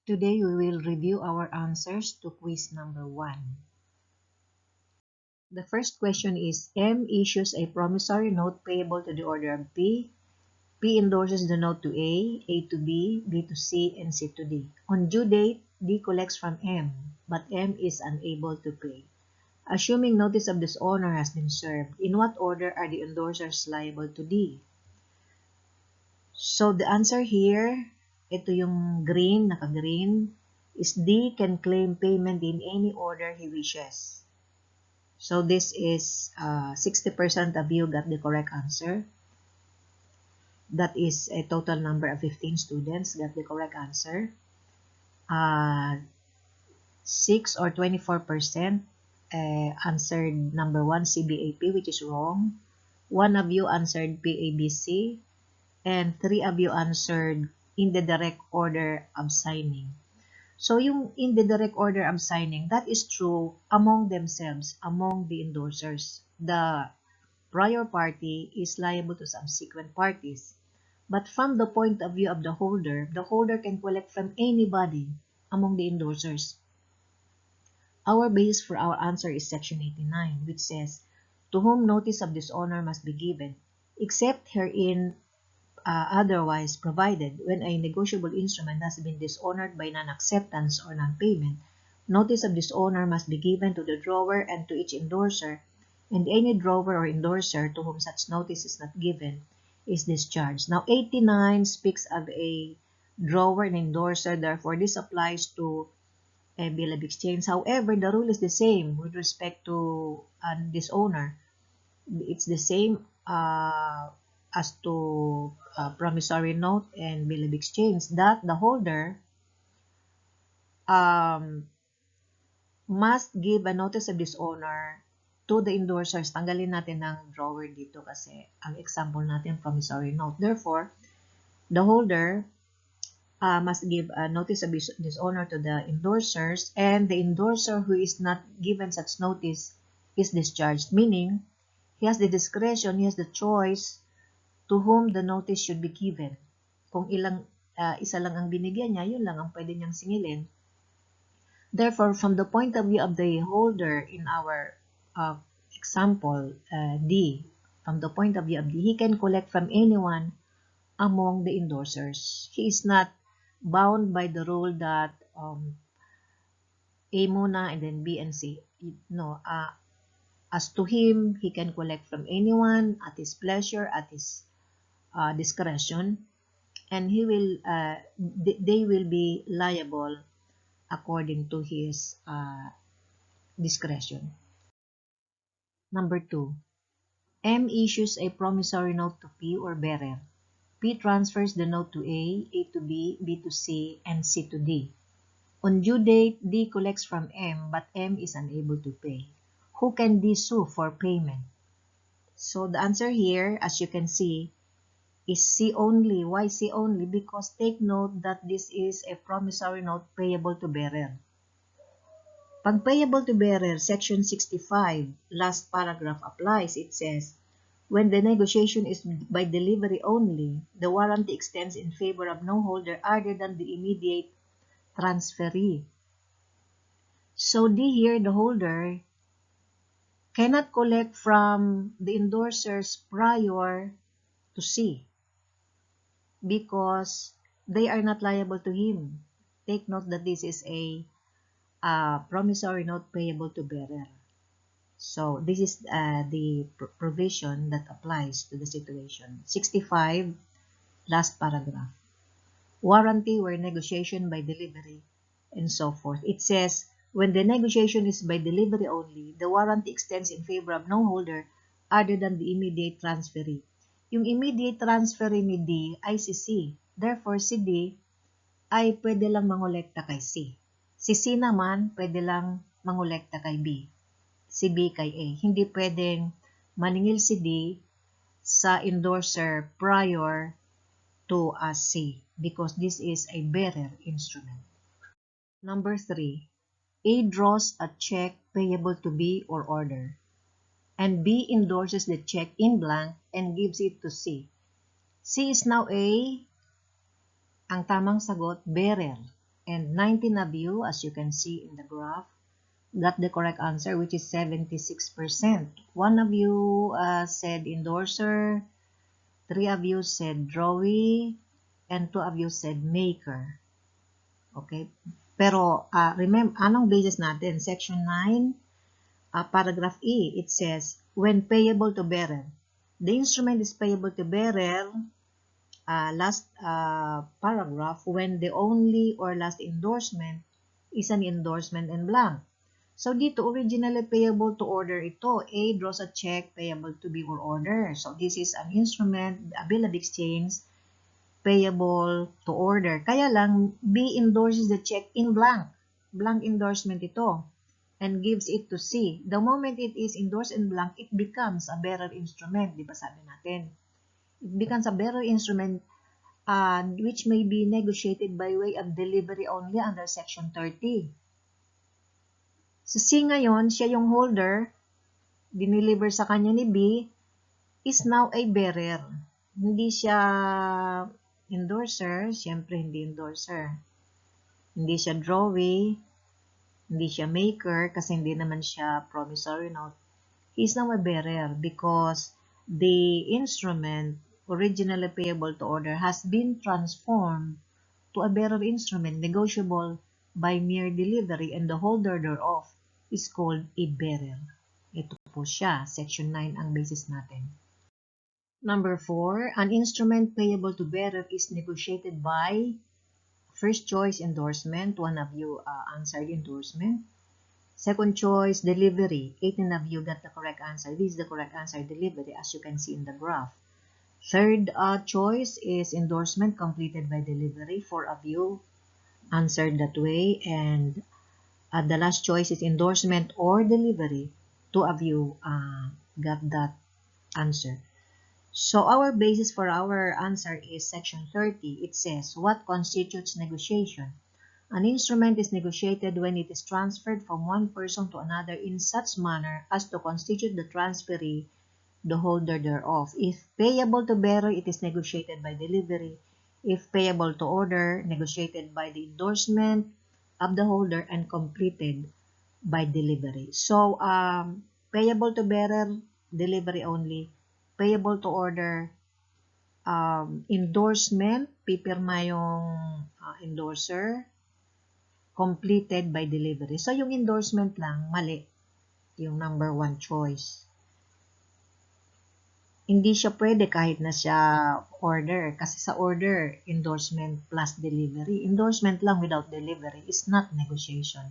Today we will review our answers to quiz number 1. The first question is, M issues a promissory note payable to the order of P. P endorses the note to A to B, B to C, and C to D. On due date, D collects from M, but M is unable to pay. Assuming notice of dishonor has been served, in what order are the endorsers liable to D? So the answer here, ito yung green, naka-green, is D can claim payment in any order he wishes. So this is 60% of you got the correct answer. That is a total number of 15 students got the correct answer. 6 or 24% answered number 1, CBAP, which is wrong. 1 of you answered PABC. And 3 of you answered in the direct order of signing. So yung in the direct order of signing, that is true among themselves, among the endorsers. The prior party is liable to subsequent parties. But from the point of view of the holder can collect from anybody among the endorsers. Our base for our answer is section 89, which says, to whom notice of dishonor must be given, except herein otherwise provided, when a negotiable instrument has been dishonored by non-acceptance or non-payment, notice of dishonor must be given to the drawer and to each endorser, and any drawer or endorser to whom such notice is not given is discharged. Now, 89 speaks of a drawer and endorser, therefore this applies to a bill of exchange. However, the rule is the same with respect to dishonor. It's the same as to promissory note and bill of exchange, that the holder must give a notice of dishonor to the endorsers. Tanggalin natin ng drawer dito kasi ang example natin promissory note. Therefore, the holder must give a notice of dishonor to the endorsers, and the endorser who is not given such notice is discharged, meaning he has the discretion, he has the choice to whom the notice should be given. Kung isa lang ang binigyan niya, yun lang ang pwede niyang singilin. Therefore, from the point of view of the holder in our example, D, from the point of view of D, he can collect from anyone among the endorsers. He is not bound by the rule that A muna and then B and C. No, as to him, he can collect from anyone at his pleasure, at his discretion, and they will be liable according to his discretion. Number 2, M issues a promissory note to P or bearer. P transfers the note to A to B, B to C, and C to D. On due date, D collects from M, but M is unable to pay. Who can D sue for payment? So the answer here, as you can see, is C only. Why C only? Because take note that this is a promissory note payable to bearer. Pag payable to bearer, section 65, last paragraph applies. It says, when the negotiation is by delivery only, the warranty extends in favor of no holder other than the immediate transferee. So D here, the holder, cannot collect from the endorsers prior to C, because they are not liable to him. Take note that this is a promissory note payable to bearer. So this is the provision that applies to the situation. 65, last paragraph. Warranty where negotiation by delivery and so forth. It says, when the negotiation is by delivery only, the warranty extends in favor of no holder other than the immediate transferee. Yung immediate transferee ni D ay si C. Therefore, si D ay pwede lang mangolekta kay C. Si C naman, pwede lang mangolekta kay B. Si B kay A. Hindi pwedeng maningil si D sa endorser prior to C, because this is a bearer instrument. Number 3, A draws a check payable to B or order, and B endorses the check in blank and gives it to C. C is now A, ang tamang sagot, bearer. And 19 of you, as you can see in the graph, got the correct answer, which is 76%. One of you said endorser, 3 of you said drawee, and 2 of you said maker. Okay? Pero, remember, anong basis natin? Section 9, paragraph E, it says, when payable to bearer. The instrument is payable to bearer, last paragraph, when the only or last endorsement is an endorsement en blanc. So, dito, originally payable to order ito. A draws a check payable to be or order. So, this is an instrument, a bill of exchange, payable to order. Kaya lang, B endorses the check in blank. Blank endorsement ito. And gives it to C. The moment it is endorsed in blank, it becomes a bearer instrument. Di ba sabi natin? It becomes a bearer instrument which may be negotiated by way of delivery only under Section 30. So, C ngayon, siya yung holder, dineliver sa kanya ni B, is now a bearer. Hindi siya endorser, siyempre hindi endorser. Hindi siya drawee, hindi siya maker, kasi hindi naman siya promissory note. He is now a bearer because the instrument originally payable to order has been transformed to a bearer instrument negotiable by mere delivery, and the holder thereof is called a bearer. Ito po siya. Section 9 ang basis natin. Number 4, an instrument payable to bearer is negotiated by first choice endorsement. 1 of you answered endorsement. Second choice, delivery. 18 of you got the correct answer. This is the correct answer, delivery, as you can see in the graph. Third choice is endorsement completed by delivery. 4 of you answered that way. And the last choice is endorsement or delivery. 2 of you got that answer. So our basis for our answer is Section 30. It says, what constitutes negotiation? An instrument is negotiated when it is transferred from one person to another in such manner as to constitute the transferee the holder thereof. If payable to bearer, it is negotiated by delivery. If payable to order, negotiated by the endorsement of the holder and completed by delivery. So, payable to bearer, delivery only. Payable to order, endorsement, pipirma yung endorser, completed by delivery. So, yung endorsement lang, mali. Yung number 1 choice. Hindi siya pwede kahit na siya order. Kasi sa order, endorsement plus delivery. Endorsement lang without delivery is not negotiation.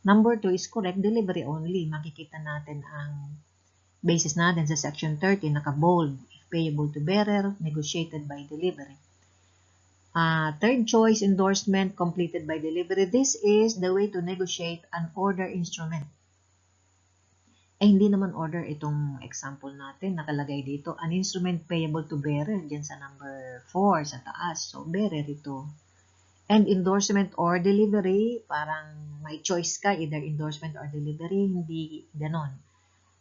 Number 2 is correct, delivery only. Makikita natin ang basis natin sa Section 30, naka-bold. If payable to bearer, negotiated by delivery. Third choice, endorsement completed by delivery. This is the way to negotiate an order instrument. Hindi naman order itong example natin. Nakalagay dito, an instrument payable to bearer, dyan sa number 4 sa taas. So, bearer ito. And endorsement or delivery, parang may choice ka, either endorsement or delivery. Hindi ganon.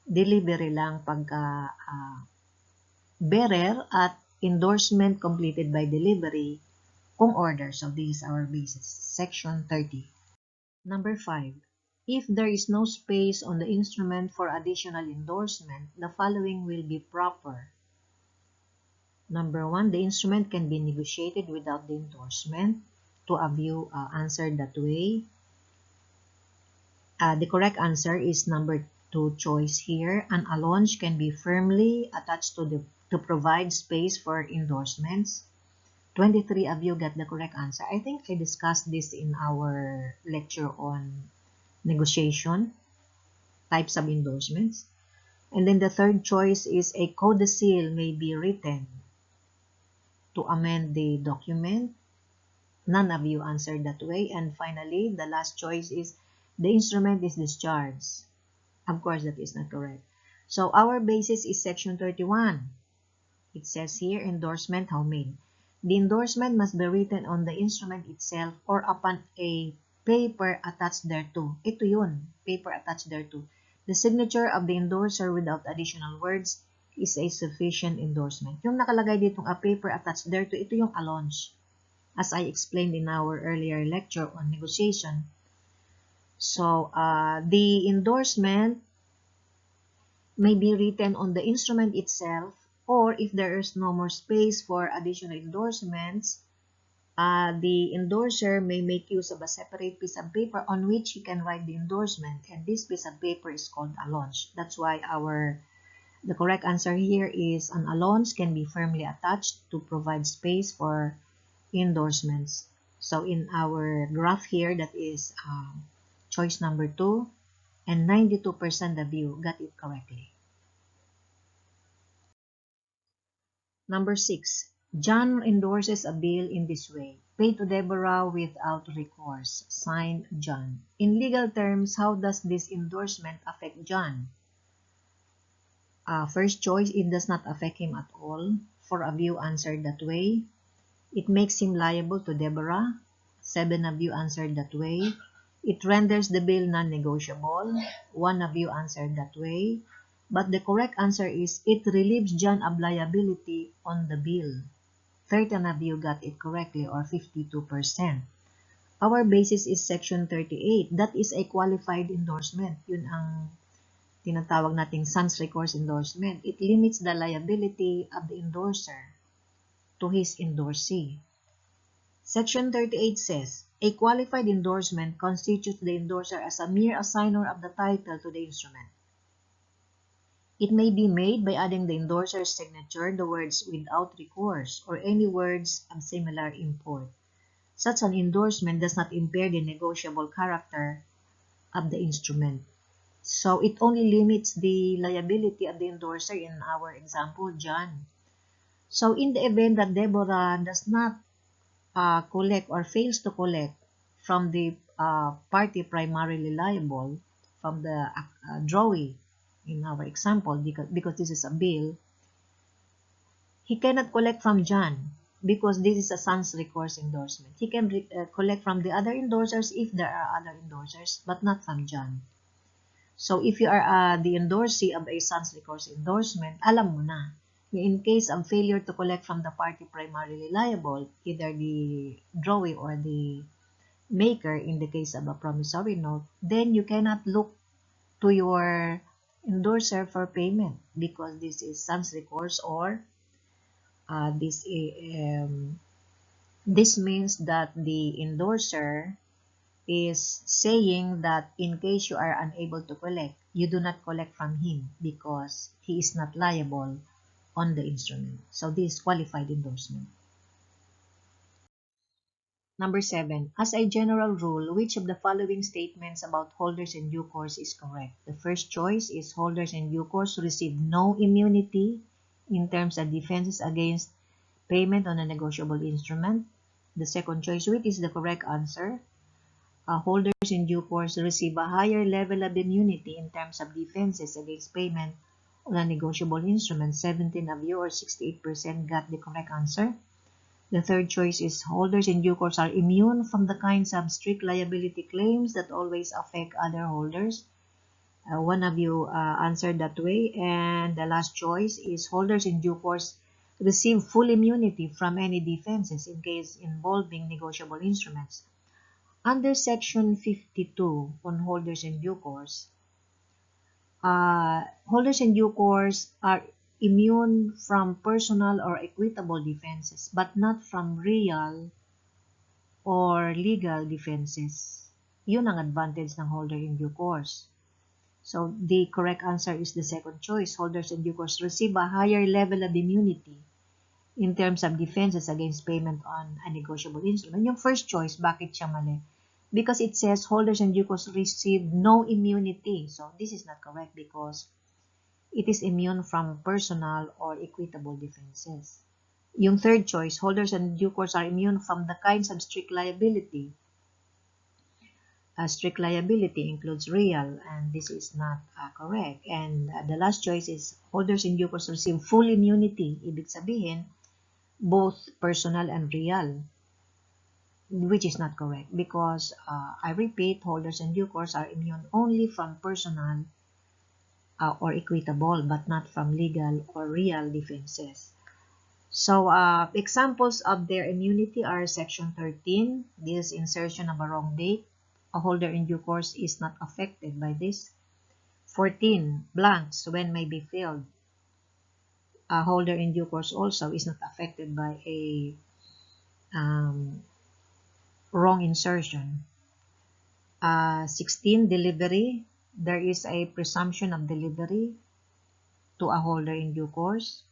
Delivery lang pagka bearer at endorsement completed by delivery kung order. So, this is our basis. Section 30. Number 5. If there is no space on the instrument for additional endorsement, the following will be proper. Number 1, the instrument can be negotiated without the endorsement. 2 of you answered that way. The correct answer is number 2 choice here. An allonge can be firmly attached to provide space for endorsements. 23 of you got the correct answer. I think I discussed this in our lecture on negotiation, types of endorsements. And then the third choice is a codicil may be written to amend the document. None of you answered that way. And finally, the last choice is the instrument is discharged. Of course, that is not correct. So our basis is Section 31. It says here, endorsement how made. The endorsement must be written on the instrument itself or upon a paper attached thereto. Ito yun, paper attached thereto. The signature of the endorser without additional words is a sufficient endorsement. Yung nakalagay ditong a paper attached thereto, ito yung allonge. as I explained in our earlier lecture on negotiation. So, the endorsement may be written on the instrument itself, or if there is no more space for additional endorsements, the endorser may make use of a separate piece of paper on which he can write the endorsement, and this piece of paper is called allonge. That's why the correct answer here is an allonge can be firmly attached to provide space for endorsements. So in our graph here, that is choice number 2, and 92% of you got it correctly. Number 6. John endorses a bill in this way. Pay to Deborah without recourse. Signed, John. In legal terms, how does this endorsement affect John? First choice, it does not affect him at all. 4 of you answered that way. It makes him liable to Deborah. 7 of you answered that way. It renders the bill non-negotiable. 1 of you answered that way. But the correct answer is it relieves John of liability on the bill. 13 of you got it correctly, or 52%. Our basis is section 38. That is a qualified endorsement. Yun ang tinatawag nating sans recourse endorsement. It limits the liability of the endorser to his endorsee. Section 38 says, a qualified endorsement constitutes the endorser as a mere assigner of the title to the instrument. It may be made by adding the endorser's signature, the words without recourse, or any words of similar import. Such an endorsement does not impair the negotiable character of the instrument. So it only limits the liability of the endorser in our example, John. So in the event that Deborah does not collect or fails to collect from the party primarily liable, from the drawee, in our example, because this is a bill, he cannot collect from John because this is a sans recourse endorsement. He can collect from the other endorsers if there are other endorsers, but not from John. So if you are the endorsee of a sans recourse endorsement, alam mo na, in case of failure to collect from the party primarily liable, either the drawee or the maker in the case of a promissory note, then you cannot look to your endorser for payment because this is sans recourse, or this means that the endorser is saying that in case you are unable to collect, you do not collect from him because he is not liable on the instrument. So this is qualified endorsement. Number 7. As a general rule, which of the following statements about holders in due course is correct? The first choice is holders in due course receive no immunity in terms of defenses against payment on a negotiable instrument. The second choice, which is the correct answer, holders in due course receive a higher level of immunity in terms of defenses against payment on a negotiable instrument. 17 of you, or 68%, got the correct answer. The third choice is holders in due course are immune from the kinds of strict liability claims that always affect other holders. 1 of you answered that way. And the last choice is holders in due course receive full immunity from any defenses in case involving negotiable instruments. Under Section 52 on holders in due course, holders in due course are immune from personal or equitable defenses, but not from real or legal defenses. Yun ang advantage ng holder in due course. So, the correct answer is the second choice. Holders in due course receive a higher level of immunity in terms of defenses against payment on a negotiable instrument. Yung first choice, bakit siya mali? Because it says holders in due course receive no immunity. So, this is not correct because it is immune from personal or equitable defenses. Yung third choice, holders in due course are immune from the kinds of strict liability. Strict liability includes real, and this is not correct. And the last choice is holders in due course receive full immunity. Ibig sabihin, both personal and real, which is not correct because, I repeat, holders in due course are immune only from personal or equitable, but not from legal or real defenses. So, examples of their immunity are Section 13, this insertion of a wrong date. A holder in due course is not affected by this. 14, blanks when may be filled. A holder in due course also is not affected by a wrong insertion. 16, delivery. There is a presumption of delivery to a holder in due course.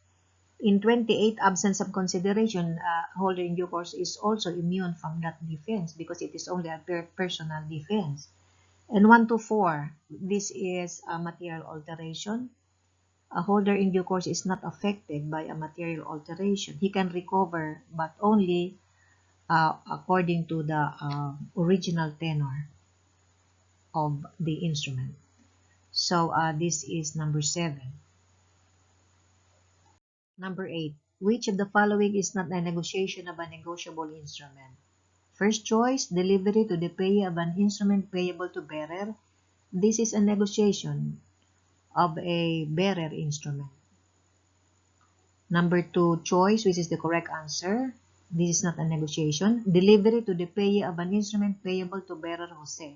In 28, absence of consideration, holder in due course is also immune from that defense because it is only a personal defense. And 1 to 4, this is a material alteration. A holder in due course is not affected by a material alteration. He can recover, but only according to the original tenor of the instrument. So this is number 7. Number 8. Which of the following is not a negotiation of a negotiable instrument? First choice, delivery to the payee of an instrument payable to bearer. This is a negotiation of a bearer instrument. Number 2 choice, which is the correct answer. This is not a negotiation. Delivery to the payee of an instrument payable to bearer Jose.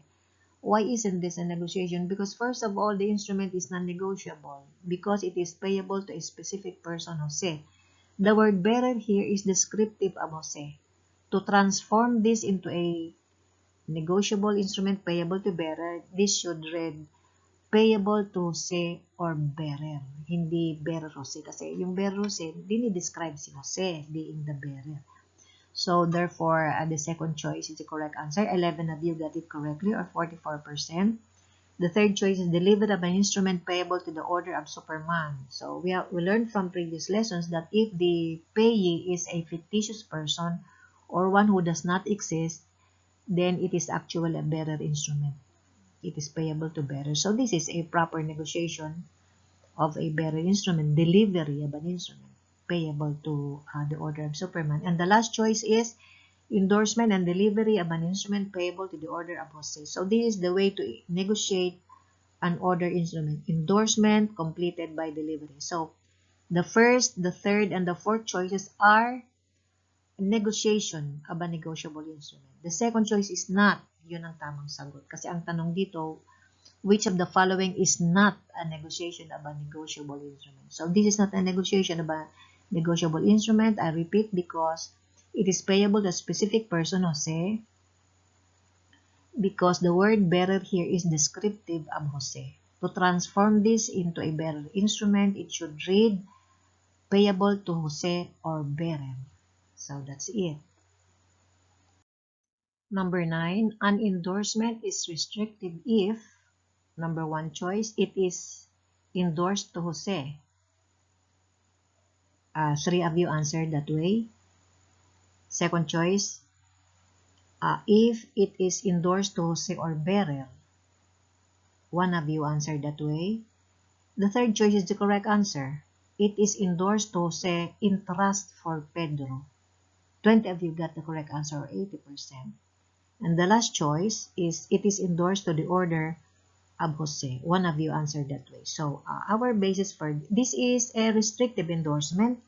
Why isn't this a negotiation? Because first of all, the instrument is non-negotiable because it is payable to a specific person, Jose. The word bearer here is descriptive of Jose. To transform this into a negotiable instrument payable to bearer, this should read payable to Jose or bearer. Hindi bearer Jose. Kasi yung bearer Jose, dinidescribe si Jose being the bearer. So, therefore, the second choice is the correct answer. 11 of you got it correctly, or 44%. The third choice is delivered of an instrument payable to the order of Superman. So, we learned from previous lessons that if the payee is a fictitious person or one who does not exist, then it is actually a bearer instrument. It is payable to bearer. So, this is a proper negotiation of a bearer instrument, delivery of an instrument payable to the order of Superman. And the last choice is endorsement and delivery of an instrument payable to the order of Jose. So this is the way to negotiate an order instrument. Endorsement completed by delivery. So the first, the third, and the fourth choices are negotiation of a negotiable instrument. The second choice is not. Yun ang tamang sagot. Kasi ang tanong dito, which of the following is not a negotiation of a negotiable instrument? So this is not a negotiation of a negotiable instrument. I repeat, because it is payable to a specific person, Jose, because the word bearer here is descriptive of Jose. To transform this into a bearer instrument, it should read payable to Jose or bearer. So that's it. Number 9, an endorsement is restrictive if, number 1 choice, it is endorsed to Jose. 3 of you answered that way. Second choice, if it is endorsed to Jose or bearer. 1 of you answered that way. The third choice is the correct answer. It is endorsed to Jose in trust for Pedro. 20 of you got the correct answer, or 80%. And the last choice is it is endorsed to the order of Jose. 1 of you answered that way. So our basis for this is a restrictive endorsement.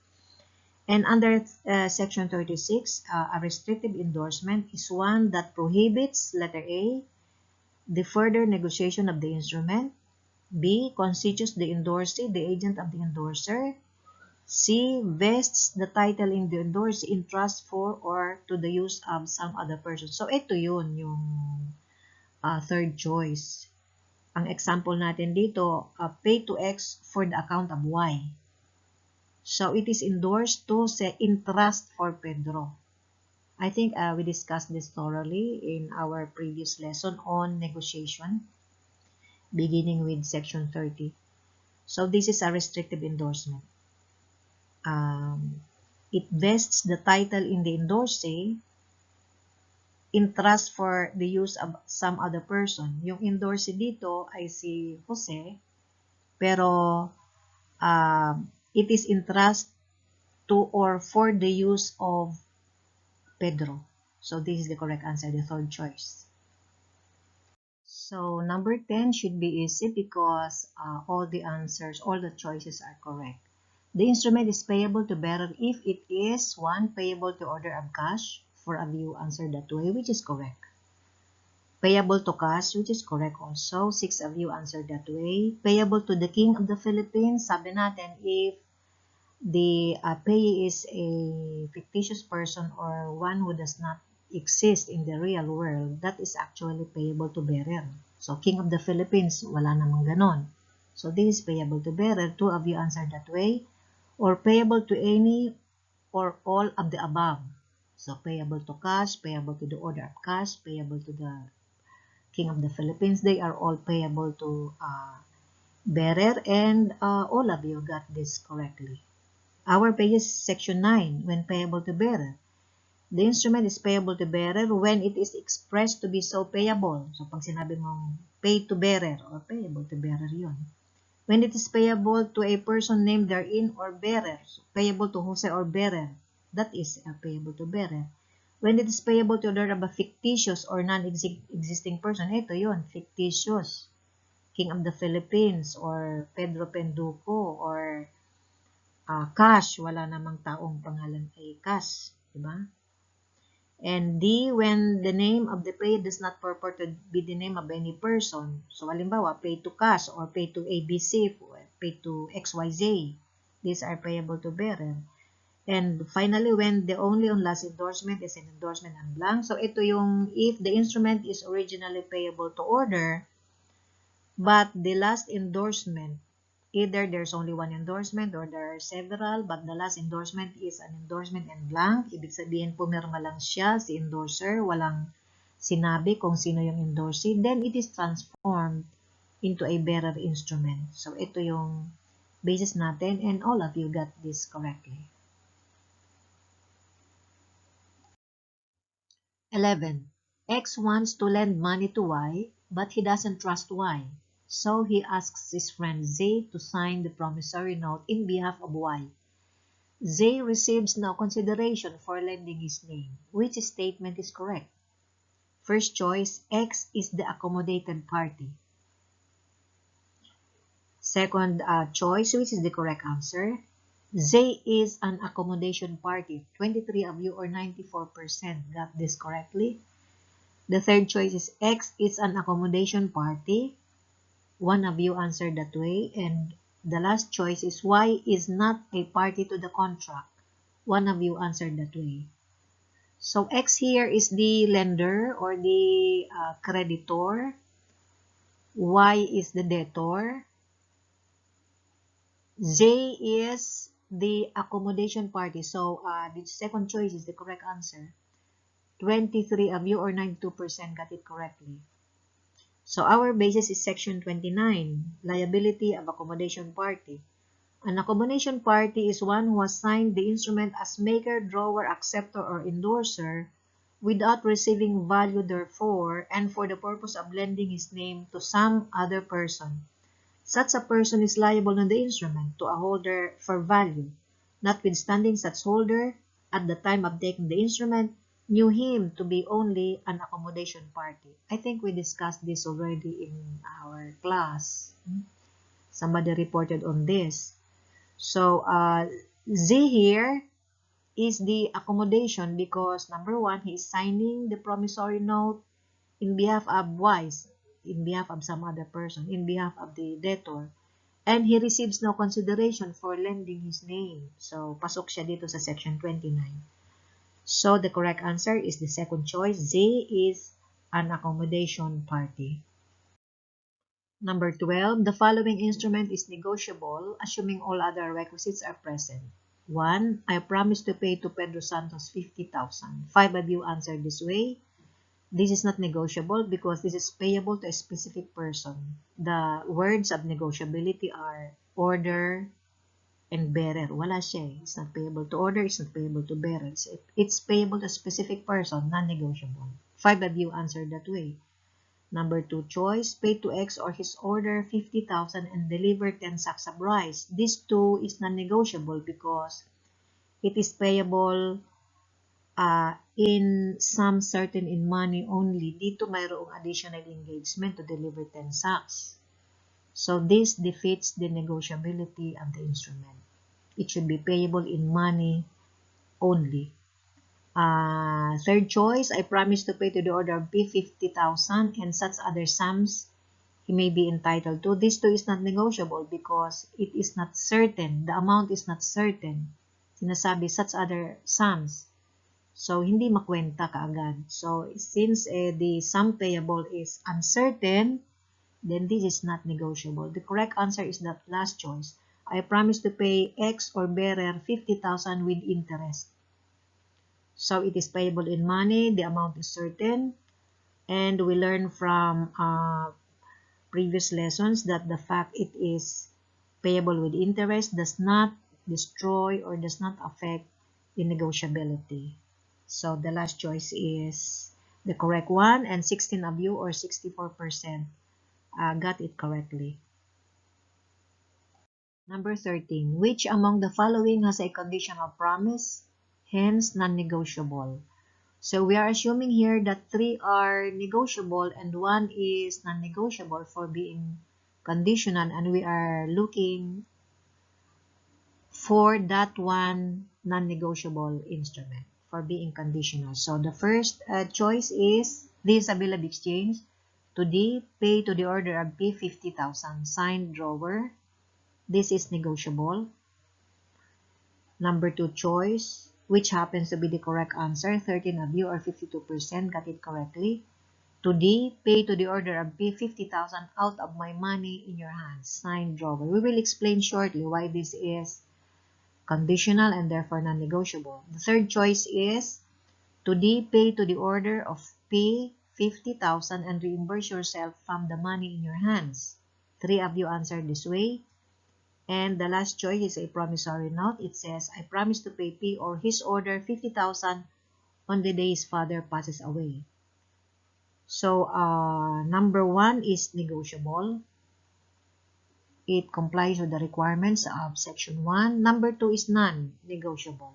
And under Section 36, a restrictive endorsement is one that prohibits, letter A, the further negotiation of the instrument. B, constitutes the endorsee, the agent of the endorser. C, vests the title in the endorsee in trust for or to the use of some other person. So, ito yun, yung third choice. Ang example natin dito, pay to X for the account of Y. So, it is endorsed to say in trust for Pedro. I think we discussed this thoroughly in our previous lesson on negotiation, beginning with Section 30. So, this is a restrictive endorsement. It vests the title in the endorsee in trust for the use of some other person. Yung endorsee dito ay si Jose, pero it is in trust to or for the use of Pedro. So this is the correct answer, the third choice. So number 10 should be easy because all the answers, all the choices are correct. The instrument is payable to bearer if it is 1. Payable to order of cash. 4 of you answered that way, which is correct. Payable to cash, which is correct also. 6 of you answered that way. Payable to the King of the Philippines. Sabi natin, if the payee is a fictitious person or one who does not exist in the real world, that is actually payable to bearer. So, King of the Philippines, wala namang ganon. So, this is payable to bearer. 2 of you answered that way. Or payable to any or all of the above. So, payable to cash, payable to the order of cash, payable to the King of the Philippines. They are all payable to bearer, and all of you got this correctly. Our page is section 9, when payable to bearer. The instrument is payable to bearer when it is expressed to be so payable. So, pag sinabi mong pay to bearer or payable to bearer yun. When it is payable to a person named therein or bearer. So, payable to Jose or bearer. That is payable to bearer. When it is payable to order of a fictitious or non-existing person. Ito yun, fictitious. King of the Philippines or Pedro Penduko or Cash. Wala namang taong pangalan ay Cash. Diba? And D, when the name of the paid does not purport to be the name of any person. So, halimbawa, paid to cash or paid to ABC, paid to XYZ. These are payable to bearer. And finally, when the only on last endorsement is an endorsement en blanc. So, ito yung if the instrument is originally payable to order, but the last endorsement, either there's only one endorsement or there are several, but the last endorsement is an endorsement en blanc. Ibig sabihin, pumirma lang siya, si endorser, walang sinabi kung sino yung endorsee. Then, it is transformed into a bearer instrument. So, ito yung basis natin, and all of you got this correctly. 11. X wants to lend money to Y, but he doesn't trust Y. So he asks his friend Z to sign the promissory note in behalf of Y. Z receives no consideration for lending his name. Which statement is correct? First choice, X is the accommodated party. Second choice, which is the correct answer, Z is an accommodation party. 23 of you or 94% got this correctly. The third choice is X is an accommodation party. 1 of you answered that way. And the last choice is Y is not a party to the contract. 1 of you answered that way. So X here is the lender or the creditor. Y is the debtor. Z is the accommodation party. So the second choice is the correct answer. 23 of you or 92% got it correctly. So our basis is section 29, liability of accommodation party. An accommodation party is one who has signed the instrument as maker, drawer, acceptor, or endorser without receiving value therefore and for the purpose of lending his name to some other person. Such a person is liable on the instrument to a holder for value, notwithstanding such holder, at the time of taking the instrument, knew him to be only an accommodation party. I think we discussed this already in our class. Somebody reported on this. So, Z here is the accommodation because, number 1, he is signing the promissory note in behalf of Y, in behalf of some other person, in behalf of the debtor. And he receives no consideration for lending his name. So, pasok siya dito sa section 29. So, the correct answer is the second choice. Z is an accommodation party. Number 12, the following instrument is negotiable, assuming all other requisites are present. 1, I promise to pay to Pedro Santos 50,000. 5 of you answered this way. This is not negotiable because this is payable to a specific person. The words of negotiability are order and bearer. Wala siya. It's not payable to order. It's not payable to bearer. It's payable to a specific person, non-negotiable. 5 of you answered that way. Number 2 choice, pay to X or his order 50,000 and deliver 10 sacks of rice. This 2 is non-negotiable because it is payable in some certain in money only. Dito mayroong additional engagement to deliver 10 sacks. So this defeats the negotiability of the instrument. it should be payable in money only. Third choice, I promise to pay to the order of B 50,000 and such other sums he may be entitled to. This too is not negotiable because it is not certain. The amount is not certain. Sinasabi, such other sums. So, hindi makwenta kaagad. So, since the sum payable is uncertain, then this is not negotiable. The correct answer is that last choice. I promise to pay X or bearer 50,000 with interest. So, it is payable in money. The amount is certain. And we learn from previous lessons that the fact it is payable with interest does not destroy or does not affect the negotiability. So the last choice is the correct one, and 16 of you, or 64%, got it correctly. Number 13, which among the following has a conditional promise, hence non-negotiable? So we are assuming here that 3 are negotiable and 1 is non-negotiable for being conditional, and we are looking for that one non-negotiable instrument for being conditional. So the first choice is this bill of exchange to D, pay to the order of P 50,000, signed drawer. This is negotiable. Number 2 choice, which happens to be the correct answer, 13 of you, or 52%, got it correctly. To D, pay to the order of P 50,000 out of my money in your hands, signed drawer. We will explain shortly why this is conditional and therefore non-negotiable. The third choice is to D, pay to the order of P 50,000 and reimburse yourself from the money in your hands. 3 of you answered this way. And the last choice is a promissory note. It says, I promise to pay P or his order 50,000 on the day his father passes away. So, number 1 is negotiable. It complies with the requirements of Section 1. Number 2 is non-negotiable.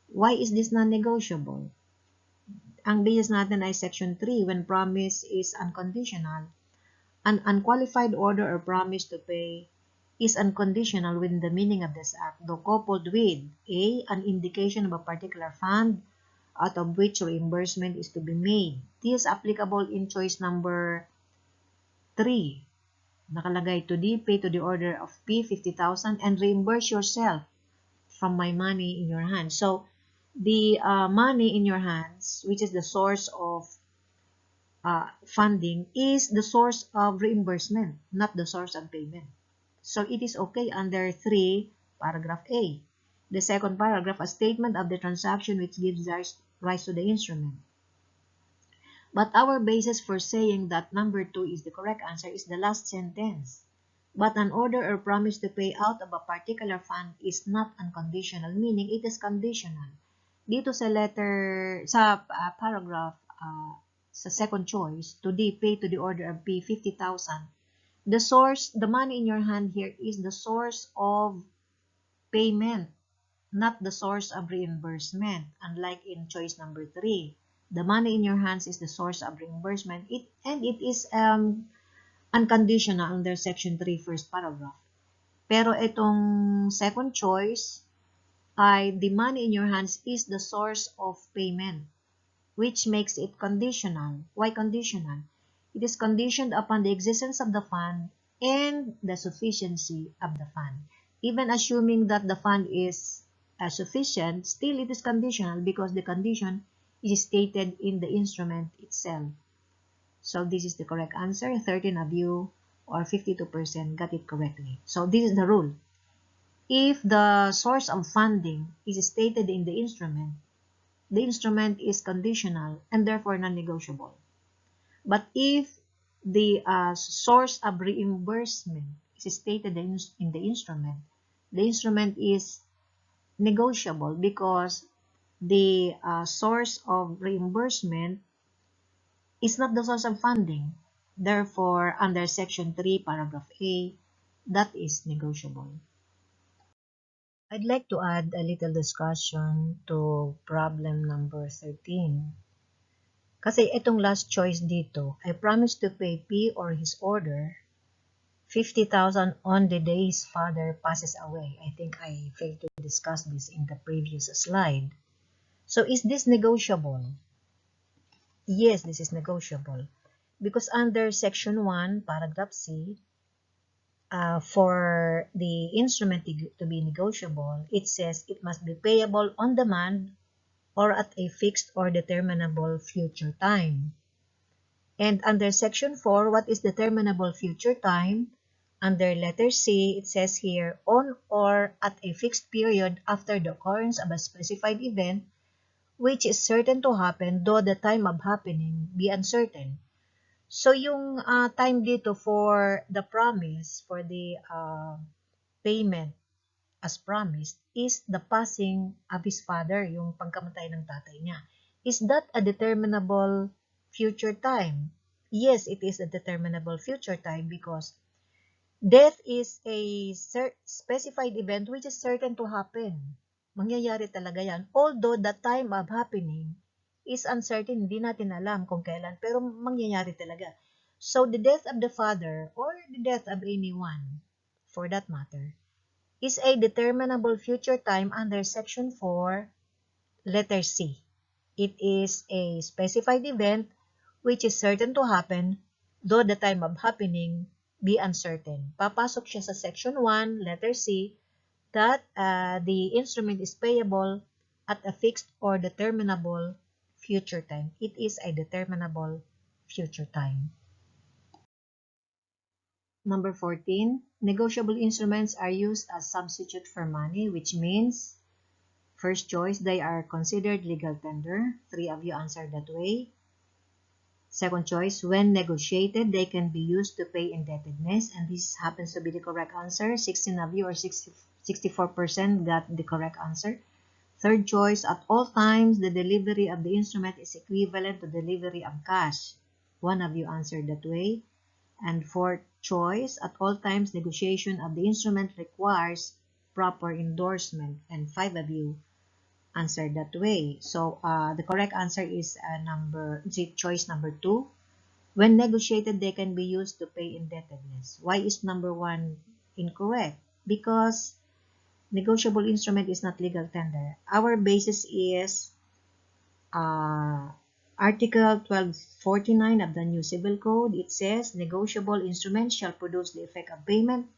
Why is this non-negotiable? Ang basis natin ay Section 3, when promise is unconditional. An unqualified order or promise to pay is unconditional within the meaning of this act, though coupled with A, an indication of a particular fund out of which reimbursement is to be made. This is applicable in choice number 3. Nakalagay to D, pay to the order of P 50,000 and reimburse yourself from my money in your hands. So, the money in your hands, which is the source of funding, is the source of reimbursement, not the source of payment. So, it is okay under 3, paragraph A. The second paragraph, a statement of the transaction which gives rise to the instrument. But our basis for saying that number 2 is the correct answer is the last sentence. But an order or promise to pay out of a particular fund is not unconditional, meaning it is conditional. Dito sa paragraph, sa second choice, to D, pay to the order of P 50,000, the money in your hand here is the source of payment, not the source of reimbursement, unlike in choice number 3. The money in your hands is the source of reimbursement, and it is unconditional under Section 3, first paragraph. Pero itong second choice ay the money in your hands is the source of payment, which makes it conditional. Why conditional? It is conditioned upon the existence of the fund and the sufficiency of the fund. Even assuming that the fund is sufficient, still it is conditional because the condition is stated in the instrument itself. So this is the correct answer. 13 of you, or 52%, got it correctly. So this is the rule. If the source of funding is stated in the instrument is conditional and therefore non-negotiable. But if the source of reimbursement is stated in the instrument is negotiable because the source of reimbursement is not the source of funding. Therefore, under Section 3, Paragraph A, that is negotiable. I'd like to add a little discussion to problem number 13. Kasi itong last choice dito, I promise to pay P or his order 50,000 on the day his father passes away. I think I failed to discuss this in the previous slide. So is this negotiable? Yes, this is negotiable. Because under Section 1, Paragraph C, for the instrument to be negotiable, it says it must be payable on demand or at a fixed or determinable future time. And under Section 4, what is determinable future time? Under letter C, it says here, on or at a fixed period after the occurrence of a specified event, which is certain to happen, though the time of happening be uncertain. So, yung time dito for the promise, for the payment as promised, is the passing of his father, yung pagkamatay ng tatay niya. Is that a determinable future time? Yes, it is a determinable future time because death is a specified event which is certain to happen. Mangyayari talaga yan. Although the time of happening is uncertain, hindi natin alam kung kailan, pero mangyayari talaga. So, the death of the father or the death of anyone, for that matter, is a determinable future time under Section 4, letter C. It is a specified event which is certain to happen, though the time of happening be uncertain. Papasok siya sa Section 1, letter C, that the instrument is payable at a fixed or determinable future time. It is a determinable future time. Number 14, negotiable instruments are used as substitute for money, which means, first choice, they are considered legal tender. 3 of you answered that way. Second choice, when negotiated, they can be used to pay indebtedness, and this happens to be the correct answer. 16 of you, or 64%, got the correct answer. Third choice, at all times, the delivery of the instrument is equivalent to delivery of cash. 1 of you answered that way. And fourth choice, at all times, negotiation of the instrument requires proper endorsement, and 5 of you answered that way. So the correct answer is choice number 2. When negotiated, they can be used to pay indebtedness. Why is number 1 incorrect? Because negotiable instrument is not legal tender. Our basis is Article 1249 of the New Civil Code. It says, negotiable instruments shall produce the effect of payment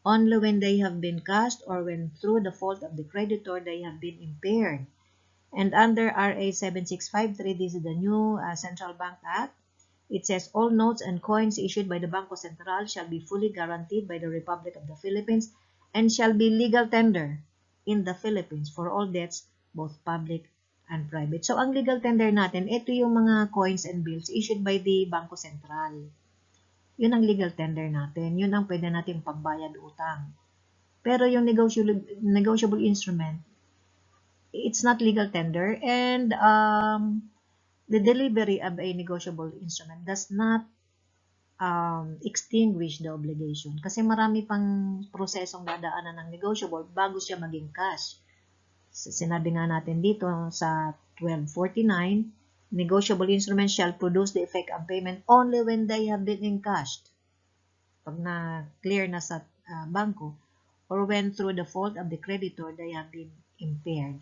only when they have been cashed or when through the fault of the creditor they have been impaired. And under RA 7653, this is the new Central Bank Act. It says, all notes and coins issued by the Bangko Sentral shall be fully guaranteed by the Republic of the Philippines and shall be legal tender in the Philippines for all debts, both public and private. So, ang legal tender natin, ito yung mga coins and bills issued by the Bangko Sentral. Yun ang legal tender natin. Yun ang pwede natin pagbayad utang. Pero yung negotiable instrument, it's not legal tender, and the delivery of a negotiable instrument does not extinguish the obligation. Kasi marami pang prosesong dadaanan ng negotiable bago siya maging cash. Sinabi nga natin dito sa 1249, negotiable instruments shall produce the effect of payment only when they have been encashed. Pag na-clear na sa bangko, or when through the fault of the creditor they have been impaired.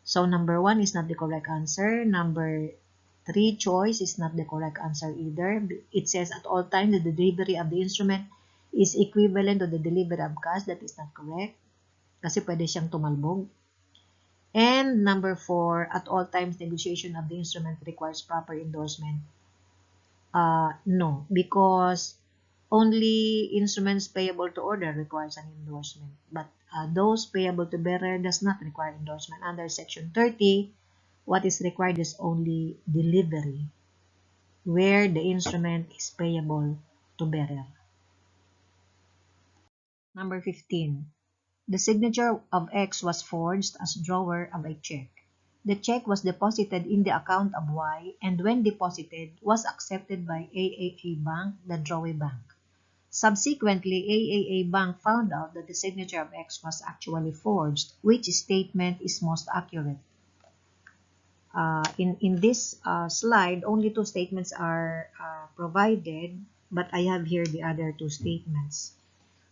So, number 1 is not the correct answer. Number 3 choice is not the correct answer either. It says at all times the delivery of the instrument is equivalent to the delivery of cash. That is not correct. Kasi pwede siyang tumalbog. And number 4, at all times negotiation of the instrument requires proper endorsement. No, because only instruments payable to order requires an endorsement. But those payable to bearer does not require endorsement. Under Section 30, what is required is only delivery, where the instrument is payable to bearer. Number 15. The signature of X was forged as drawer of a check. The check was deposited in the account of Y, and when deposited, was accepted by AAA Bank, the drawee bank. Subsequently, AAA Bank found out that the signature of X was actually forged. Which statement is most accurate? In this slide, only 2 statements are provided. but I have here the other two statements.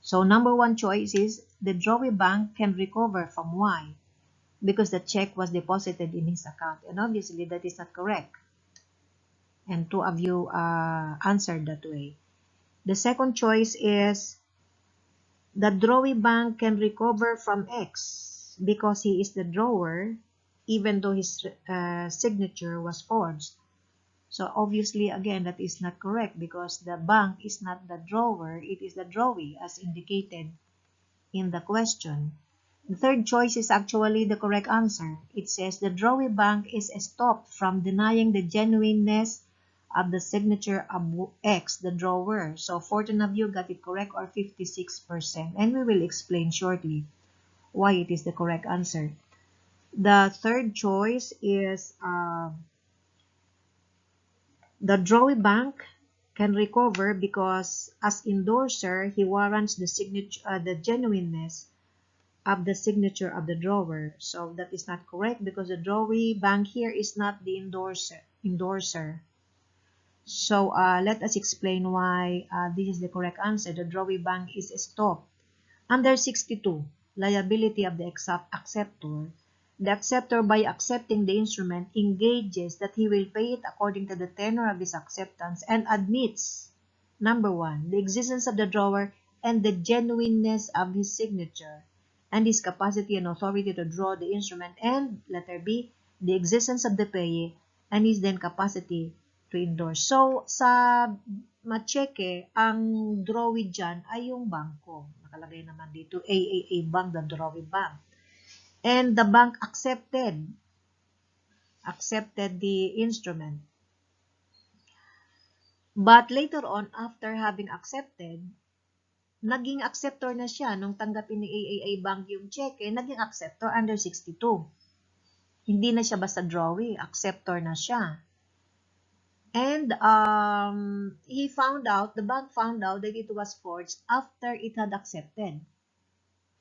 So number one choice is the drawee bank can recover from Y because the check was deposited in his account. And obviously that is not correct. And two of you answered that way. The second choice is the drawee bank can recover from X because he is the drawer, even though his signature was forged. So obviously, again, that is not correct because the bank is not the drawer, it is the drawee as indicated in the question. The third choice is actually the correct answer. It says the drawee bank is stopped from denying the genuineness of the signature of X, the drawer. So 14 of you got it correct, or 56%. And we will explain shortly why it is the correct answer. The third choice is the drawee bank can recover because as endorser, he warrants the signature, the genuineness of the signature of the drawer. So that is not correct because the drawee bank here is not the endorser. So let us explain why this is the correct answer. The drawee bank is stopped. Under 62, liability of the acceptor. The acceptor, by accepting the instrument, engages that he will pay it according to the tenor of his acceptance and admits, number one, the existence of the drawer and the genuineness of his signature and his capacity and authority to draw the instrument, and letter B, the existence of the payee and his then capacity to endorse. So, sa macheke, ang drawee dyan ay yung bangko. Nakalagay naman dito, AAA Bank, the drawee bank. And the bank accepted the instrument. But later on, after having accepted, naging acceptor na siya nung tanggapin ni AAA Bank yung cheque, naging acceptor under 62. Hindi na siya basta drawee, acceptor na siya. And the bank found out that it was forged after it had accepted.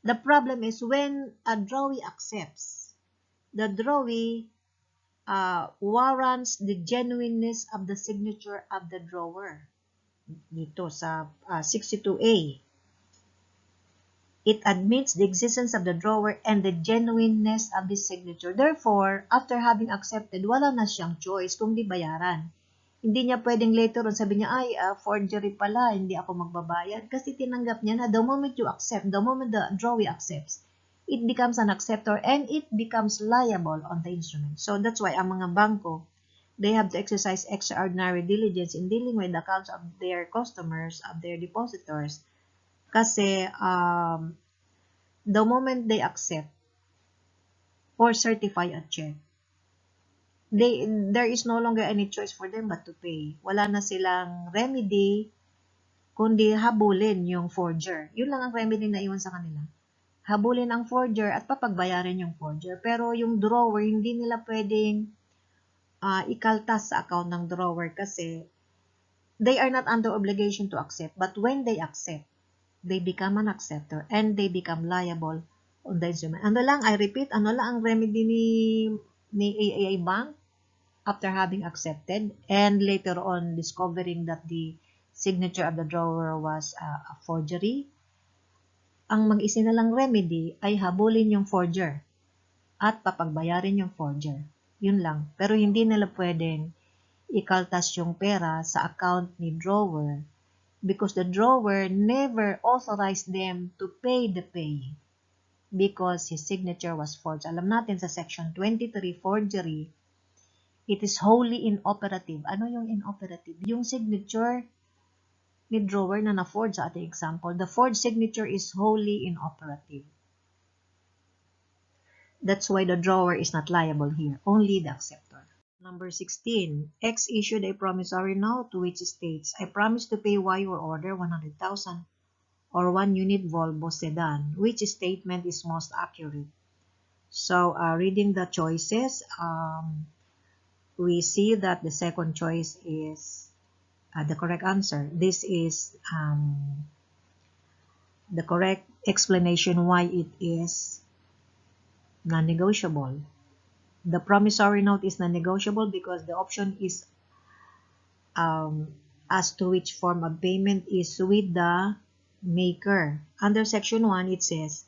The problem is when a drawee accepts, the drawee warrants the genuineness of the signature of the drawer. Dito sa 62A. It admits the existence of the drawer and the genuineness of the signature. Therefore, after having accepted, wala na siyang choice kung di bayaran. Hindi niya pwedeng later on sabi niya, ay, forgery pala, hindi ako magbabayad. Kasi tinanggap niya na the moment you accept, the moment the drawee accepts, it becomes an acceptor and it becomes liable on the instrument. So that's why ang mga bangko, they have to exercise extraordinary diligence in dealing with the accounts of their customers, of their depositors. Kasi the moment they accept or certify a check, there is no longer any choice for them but to pay. Wala na silang remedy kundi habulin yung forger. Yun lang ang remedy na iwan sa kanila. Habulin ang forger at papagbayarin yung forger. Pero yung drawer, hindi nila pwedeng ikaltas sa account ng drawer kasi they are not under obligation to accept. But when they accept, they become an acceptor and they become liable on the instrument. Ano lang, I repeat, ano lang ang remedy ni AAA Bank after having accepted and later on discovering that the signature of the drawer was a forgery? Ang mag-isinalang remedy ay habulin yung forger at papagbayarin yung forger. Yun lang. Pero hindi nila pwedeng ikaltas yung pera sa account ni drawer because the drawer never authorized them to pay the payee because his signature was forged. Alam natin sa section 23, forgery, it is wholly inoperative. Ano yung inoperative? Yung signature ni drawer na na-forge sa ating example, the forged signature is wholly inoperative. That's why the drawer is not liable here, only the acceptor. Number 16, X issued a promissory note to which states, I promise to pay Y your order 100,000 or 1 unit Volvo sedan. Which statement is most accurate? So, reading the choices, we see that the second choice is the correct answer. This is the correct explanation why it is non-negotiable. The promissory note is non-negotiable because the option is as to which form of payment is with the maker. Under Section 1, it says,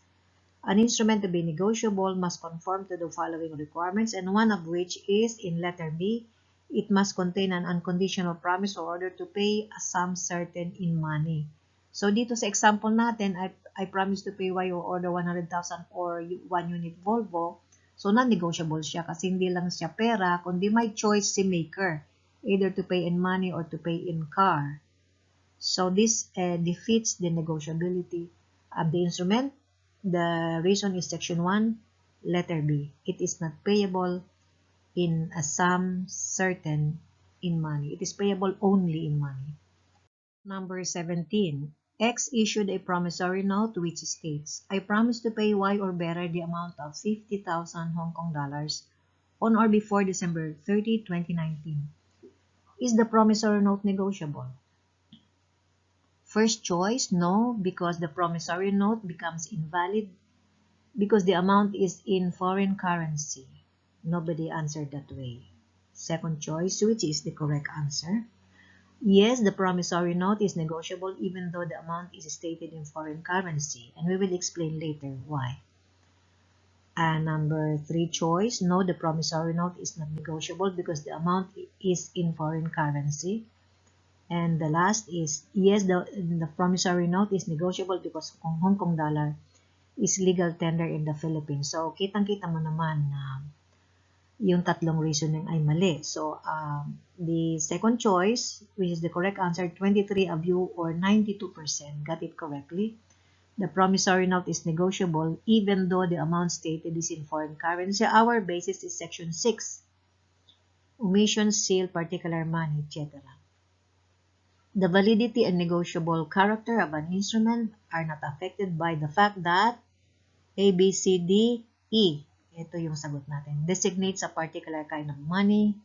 an instrument to be negotiable must conform to the following requirements, and one of which is, in letter B, it must contain an unconditional promise or order to pay a sum certain in money. So, dito sa example natin, I promise to pay Y or order 100,000 or 1 unit Volvo. So, non-negotiable siya kasi hindi lang siya pera, kundi may choice si maker, either to pay in money or to pay in car. So, this defeats the negotiability of the instrument. The reason is Section 1, letter B. It is not payable in a sum certain in money. It is payable only in money. Number 17. X issued a promissory note which states, I promise to pay Y or better the amount of 50,000 Hong Kong dollars on or before December 30, 2019. Is the promissory note negotiable? First choice, no, because the promissory note becomes invalid because the amount is in foreign currency. Nobody answered that way. Second choice, which is the correct answer. Yes, the promissory note is negotiable even though the amount is stated in foreign currency, and we will explain later why. And number 3 choice, no, the promissory note is not negotiable because the amount is in foreign currency. And the last is, yes, the promissory note is negotiable because Hong Kong dollar is legal tender in the Philippines. So, kitang-kita mo naman na yung tatlong reasoning ay mali. So, the second choice, which is the correct answer, 23 of you or 92% got it correctly. The promissory note is negotiable even though the amount stated is in foreign currency. Our basis is Section 6. Omission, seal, particular money, etc. The validity and negotiable character of an instrument are not affected by the fact that A, B, C, D, E, ito yung sagot natin, designates a particular kind of money,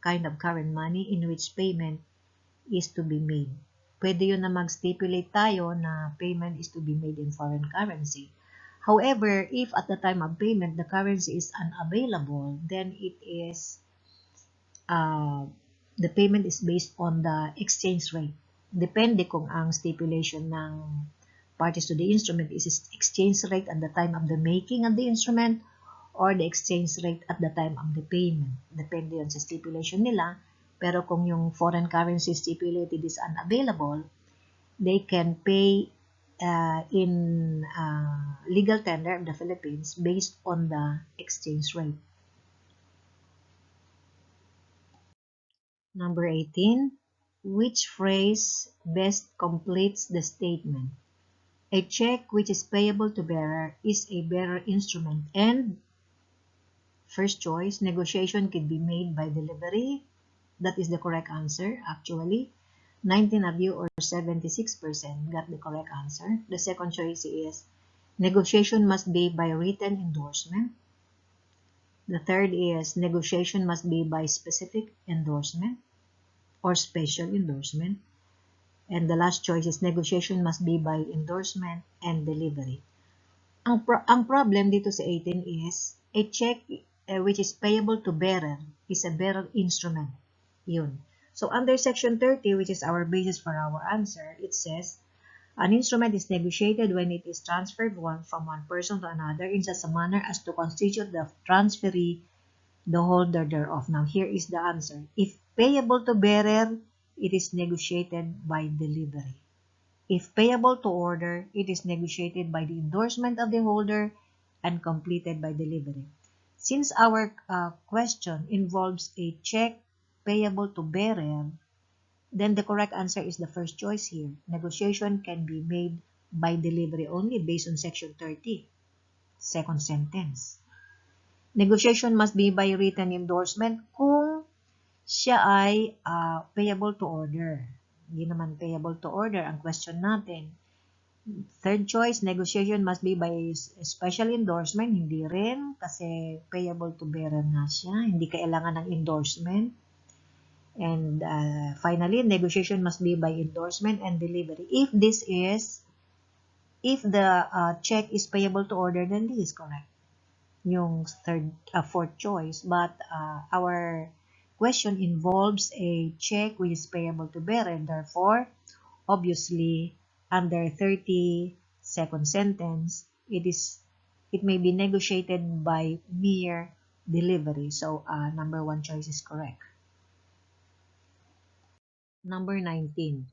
kind of current money in which payment is to be made. Pwede yun na mag-stipulate tayo na payment is to be made in foreign currency. However, if at the time of payment, the currency is unavailable, then it is the payment is based on the exchange rate. Depende kung ang stipulation ng parties to the instrument is exchange rate at the time of the making of the instrument or the exchange rate at the time of the payment. Depende yun sa stipulation nila. Pero kung yung foreign currency stipulated is unavailable, they can pay in legal tender of the Philippines based on the exchange rate. Number 18, which phrase best completes the statement? A check which is payable to bearer is a bearer instrument, and first choice, negotiation can be made by delivery. That is the correct answer, actually. 19 of you or 76% got the correct answer. The second choice is negotiation must be by written endorsement. The third is negotiation must be by specific endorsement or special endorsement. And the last choice is negotiation must be by endorsement and delivery. Ang problem dito sa 18 is a check which is payable to bearer is a bearer instrument. Yun. So under Section 30, which is our basis for our answer, it says, an instrument is negotiated when it is transferred from one person to another in such a manner as to constitute the transferee the holder thereof. Now, here is the answer. If payable to bearer, it is negotiated by delivery. If payable to order, it is negotiated by the endorsement of the holder and completed by delivery. Since our question involves a check payable to bearer, then the correct answer is the first choice here. Negotiation can be made by delivery only based on Section 30, second sentence. Negotiation must be by written endorsement kung siya ay payable to order. Hindi naman payable to order ang question natin. Third choice, negotiation must be by special endorsement. Hindi rin kasi payable to bearer nga siya. Hindi kailangan ng endorsement. And finally, negotiation must be by endorsement and delivery. If the check is payable to order, then this is correct. Yung fourth choice. But our question involves a check which is payable to bearer. Therefore, obviously, under 30-second sentence, it may be negotiated by mere delivery. So, number 1 choice is correct. Number 19.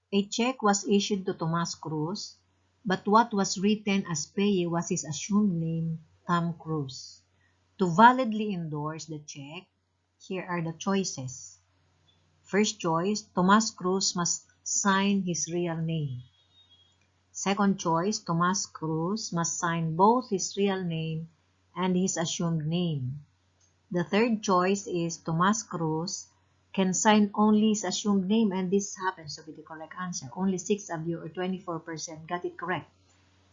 A check was issued to Tomas Cruz, but what was written as payee was his assumed name, Tom Cruz. To validly endorse the check, here are the choices. First choice, Tomas Cruz must sign his real name. Second choice, Tomas Cruz must sign both his real name and his assumed name. The third choice is Tomas Cruz can sign only his assumed name, and this happens to be the correct answer. Only 6 of you, or 24%, got it correct.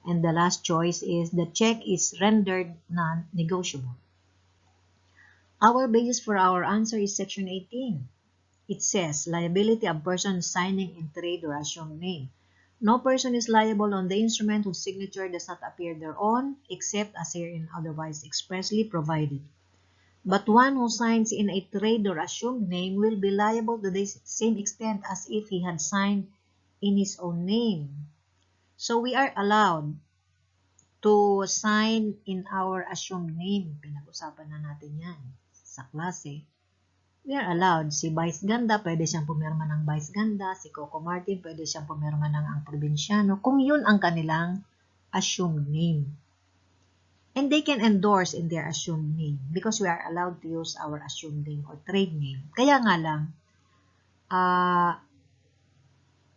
And the last choice is the check is rendered non-negotiable. Our basis for our answer is section 18. It says, liability of person signing in trade or assumed name. No person is liable on the instrument whose signature does not appear thereon, except as herein otherwise expressly provided. But one who signs in a trade or assumed name will be liable to the same extent as if he had signed in his own name. So we are allowed to sign in our assumed name. Pinag-usapan na natin yan sa klase. We are allowed. Si Vice Ganda, pwede siyang pumirma ng Vice Ganda. Si Coco Martin, pwede siyang pumirma ng ang probinsyano. Kung yun ang kanilang assumed name. And they can endorse in their assumed name because we are allowed to use our assumed name or trade name. Kaya nga lang,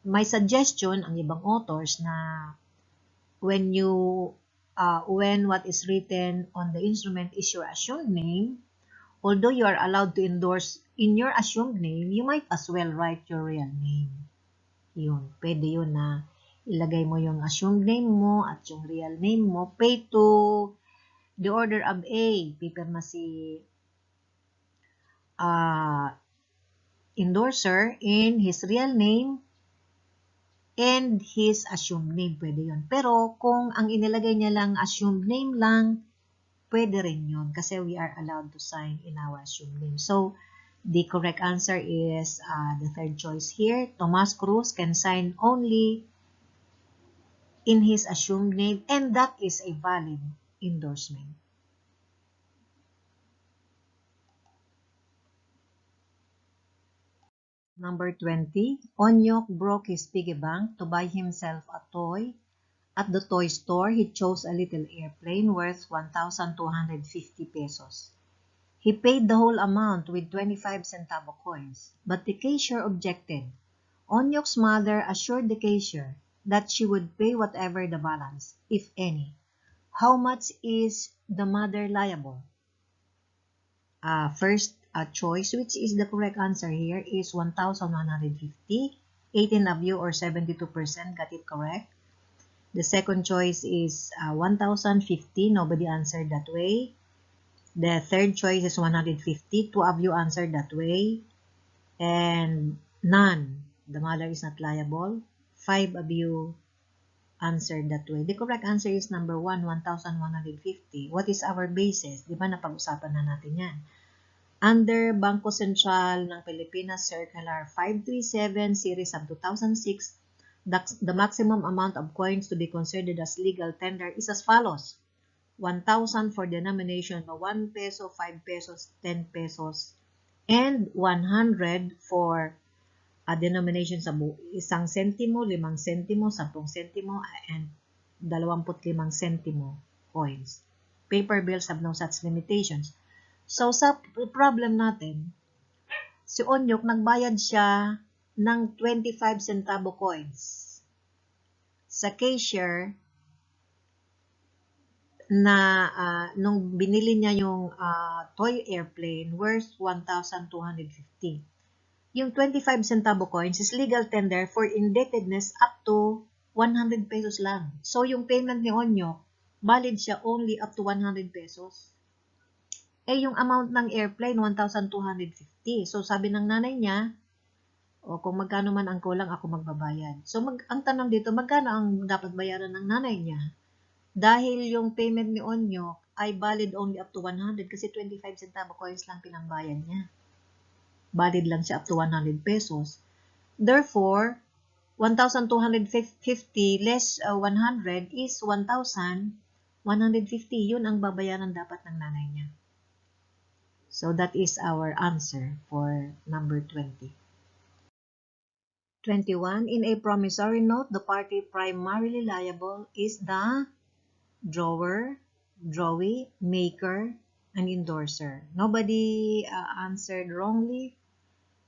may suggestion ang ibang authors na when what is written on the instrument is your assumed name, although you are allowed to endorse in your assumed name, you might as well write your real name. Yun, pwede yun na ilagay mo yung assumed name mo at yung real name mo. Pay to the order of A, pipirma si endorser in his real name and his assumed name. Pwede yun. Pero kung ang inilagay niya lang assumed name lang, pwede rin yun kasi we are allowed to sign in our assumed name. So, the correct answer is the third choice here. Tomas Cruz can sign only in his assumed name, and that is a valid endorsement. Number 20, Onyok broke his piggy bank to buy himself a toy. At the toy store, he chose a little airplane worth 1,250 pesos. He paid the whole amount with 25 centavo coins, but the cashier objected. Onyok's mother assured the cashier that she would pay whatever the balance, if any. How much is the mother liable? First choice, which is the correct answer here, is 1,150. 18 of you, or 72%, got it correct. The second choice is 1,050. Nobody answered that way. The third choice is 150. 2 of you answered that way. And none. The mother is not liable. 5 of you answered that way. The correct answer is number 1, 1,150. What is our basis? Di ba napag-usapan na natin yan? Under Bangko Sentral ng Pilipinas Circular 537 Series of 2006, the maximum amount of coins to be considered as legal tender is as follows. 1,000 for denomination of 1 peso, 5 pesos, 10 pesos, and 100 for a denomination sa 1 sentimo, 5 sentimo, 10 sentimo, and 25 sentimo coins. Paper bills have no such limitations. So, sa problem natin, si Onyok, nagbayad siya ng 25 centavo coins sa cashier na nung binili niya yung toy airplane worth 1,250. Yung 25 centavo coins is legal tender for indebtedness up to 100 pesos lang. So, yung payment ni Onyok, valid siya only up to 100 pesos. Yung amount ng airplane, 1,250. So, sabi ng nanay niya, kung magkano man ang kulang, ako magbabayad. So, ang tanong dito, magkano ang dapat bayaran ng nanay niya? Dahil yung payment ni Onyok ay valid only up to 100 kasi 25 centavo coins lang pinambayad niya. Valid lang siya up to 100 pesos. Therefore, 1,250 less 100 is 1,150. Yun ang babayaran dapat ng nanay niya. So, that is our answer for number 20. 21. In a promissory note, the party primarily liable is the drawer, drawee, maker, and endorser. Nobody answered wrongly.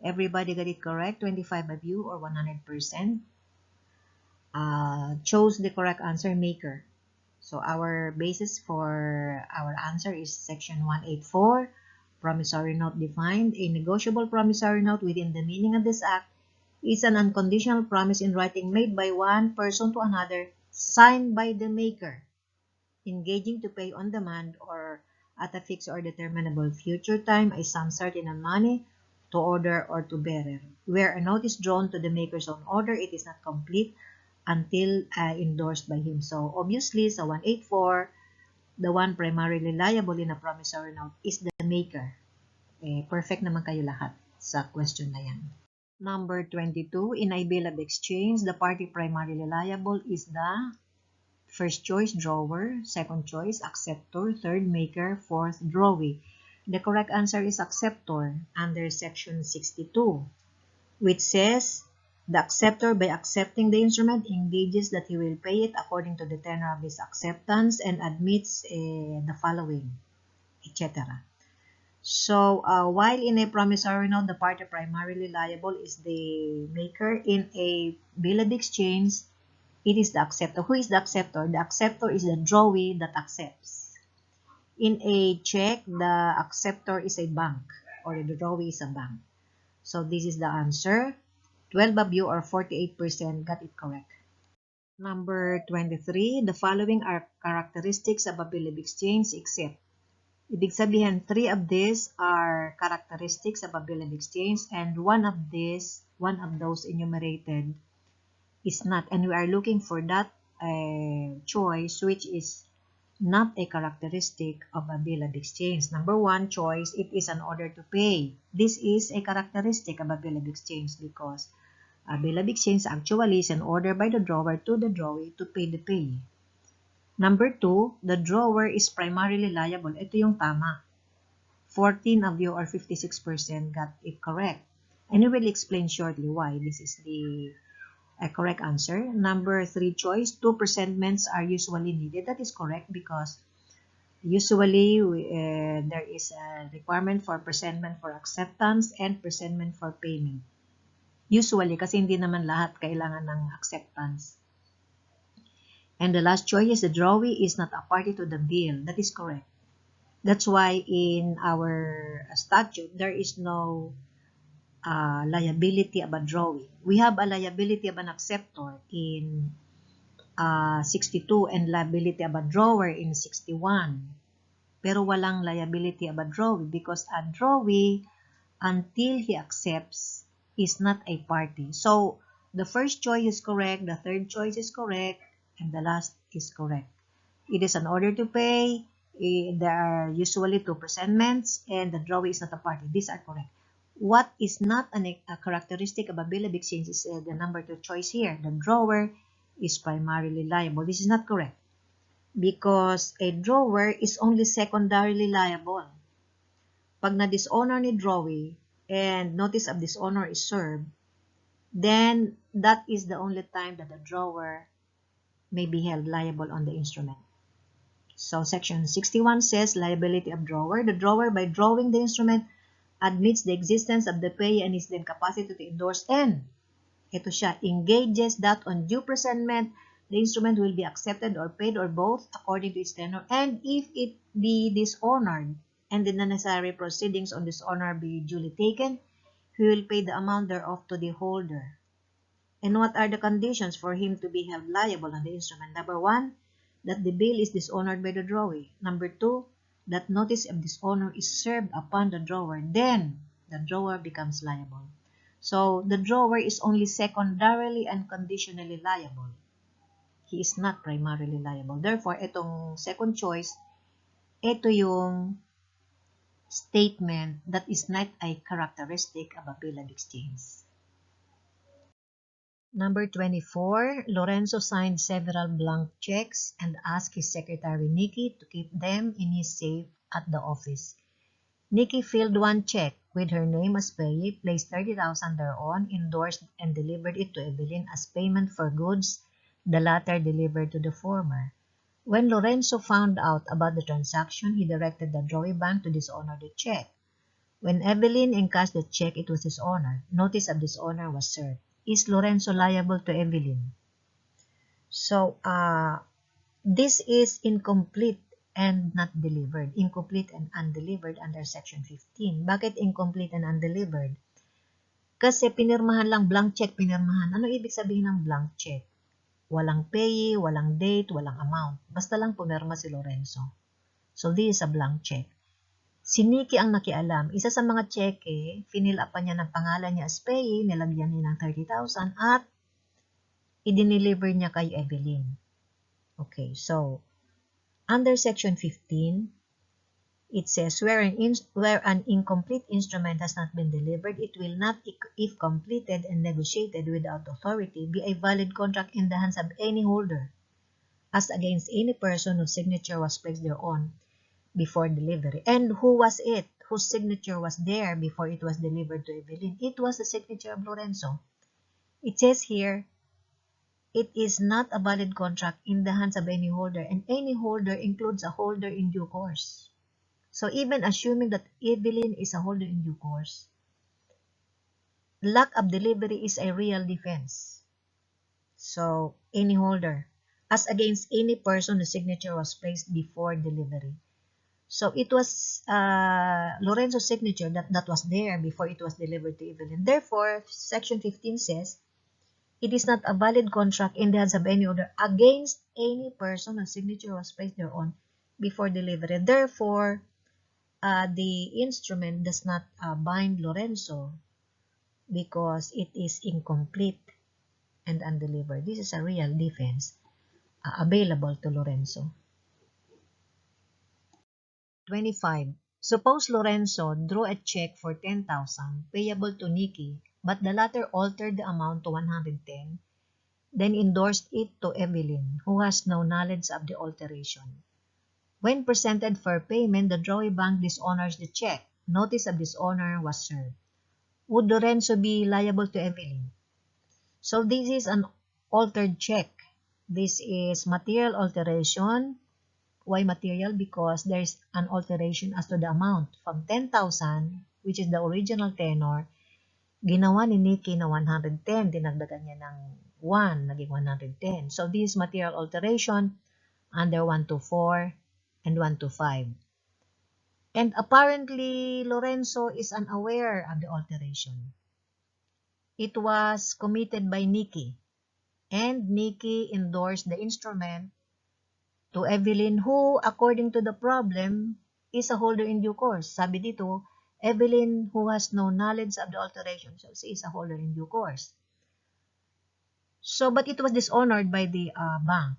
Everybody got it correct. 25 of you, or 100%, chose the correct answer, maker. So our basis for our answer is section 184, promissory note defined. A negotiable promissory note within the meaning of this act is an unconditional promise in writing made by one person to another, signed by the maker, engaging to pay on demand or at a fixed or determinable future time a sum certain in money, to order or to bearer. Where a note is drawn to the maker's own order, it is not complete until endorsed by him. So obviously, sa 184, the one primarily liable in a promissory note is the maker. Perfect naman kayo lahat sa question na yan. Number 22, in a bill of exchange, the party primarily liable is the first choice, drawer; second choice, acceptor; third, maker; fourth, drawee. The correct answer is acceptor under section 62, which says the acceptor, by accepting the instrument, engages that he will pay it according to the tenor of his acceptance and admits the following, etc. So, while in a promissory note, the party primarily liable is the maker, in a bill of exchange, it is the acceptor. Who is the acceptor? The acceptor is the drawee that accepts. In a check, the acceptor is a bank, or the drawee is a bank. So, this is the answer. 12 of you, or 48%, got it correct. Number 23, the following are characteristics of a bill of exchange except. Ibig sabihin, 3 of these are characteristics of a bill of exchange, and one of those enumerated is not. And we are looking for that choice which is not a characteristic of a bill of exchange. Number 1 choice, it is an order to pay. This is a characteristic of a bill of exchange because a bill of exchange actually is an order by the drawer to the drawee to pay the pay. Number 2, the drawer is primarily liable. Ito yung tama. 14 of you, or 56%, got it correct. And we will explain shortly why this is the correct answer. Number 3 choice, 2 presentments are usually needed. That is correct because usually there is a requirement for presentment for acceptance and presentment for payment. Usually, kasi hindi naman lahat kailangan ng acceptance. And the last choice is the drawee is not a party to the bill. That is correct. That's why in our statute, there is no liability of a drawee. We have a liability of an acceptor in 62 and liability of a drawer in 61. Pero walang liability of a drawee because a drawee, until he accepts, is not a party. So, the first choice is correct, the third choice is correct, and the last is correct. It is an order to pay. There are usually 2 presentments, and the drawee is not a party. These are correct. What is not a characteristic of a bill of exchange is the number 2 choice here. The drawer is primarily liable. This is not correct because a drawer is only secondarily liable. Pag na-dishonor ni drawee and notice of dishonor is served, then that is the only time that the drawer may be held liable on the instrument. So section 61 says liability of drawer. The drawer, by drawing the instrument, admits the existence of the pay and is then capacity to endorse, and ito siya, engages that on due presentment, the instrument will be accepted or paid or both according to its tenor, and if it be dishonored and the necessary proceedings on dishonor be duly taken, he will pay the amount thereof to the holder. And what are the conditions for him to be held liable on the instrument? Number 1, that the bill is dishonored by the drawee. Number 2, that notice of dishonor is served upon the drawer. Then, the drawer becomes liable. So, the drawer is only secondarily and conditionally liable. He is not primarily liable. Therefore, itong second choice, ito yung statement that is not a characteristic of a bill of exchange. Number 24, Lorenzo signed several blank checks and asked his secretary Nikki to keep them in his safe at the office. Nikki filled one check with her name as payee, placed 30,000 thereon, endorsed and delivered it to Evelyn as payment for goods the latter delivered to the former. When Lorenzo found out about the transaction, he directed the drawing bank to dishonor the check. When Evelyn encashed the check, it was dishonored. Notice of dishonor was served. Is Lorenzo liable to Evelyn? So, this is incomplete and not delivered. Incomplete and undelivered under Section 15. Bakit incomplete and undelivered? Kasi pinirmahan lang, blank check, pinirmahan. Ano ibig sabihin ng blank check? Walang payee, walang date, walang amount. Basta lang pumirma si Lorenzo. So, this is a blank check. Si Nikki ang nakialam. Isa sa mga cheque, finil up niya ng pangalan niya as payee, nilagyan niya ng 30,000 at i-deliver niya kay Evelyn. Okay, so, under Section 15, it says, where an incomplete instrument has not been delivered, it will not, if completed and negotiated without authority, be a valid contract in the hands of any holder, as against any person whose signature was placed thereon before delivery. And who was it? Whose signature was there before it was delivered to Evelyn? It was the signature of Lorenzo. It says here, it is not a valid contract in the hands of any holder, and any holder includes a holder in due course. So even assuming that Evelyn is a holder in due course, lack of delivery is a real defense. So any holder, as against any person whose signature was placed before delivery. So it was Lorenzo's signature that was there before it was delivered to Evelyn. Therefore, Section 15 says, it is not a valid contract in the hands of any holder against any person whose signature was placed thereon before delivery. Therefore, the instrument does not bind Lorenzo because it is incomplete and undelivered. This is a real defense available to Lorenzo. 25. Suppose Lorenzo drew a check for 10,000 payable to Nikki, but the latter altered the amount to 110, then endorsed it to Evelyn, who has no knowledge of the alteration. When presented for payment, the drawing bank dishonors the check. Notice of dishonor was served. Would Lorenzo be liable to Evelyn? So this is an altered check. This is material alteration. Why material? Because there is an alteration as to the amount. From 10,000, which is the original tenor, ginawa ni Nikki na 110, dinagdagan niya ng 1, naging 110. So this is material alteration under 124 and 125. And apparently, Lorenzo is unaware of the alteration. It was committed by Nikki, and Nikki endorsed the instrument to Evelyn, who, according to the problem, is a holder in due course. Sabi dito, Evelyn, who has no knowledge of the alteration, so she is a holder in due course. So, but it was dishonored by the bank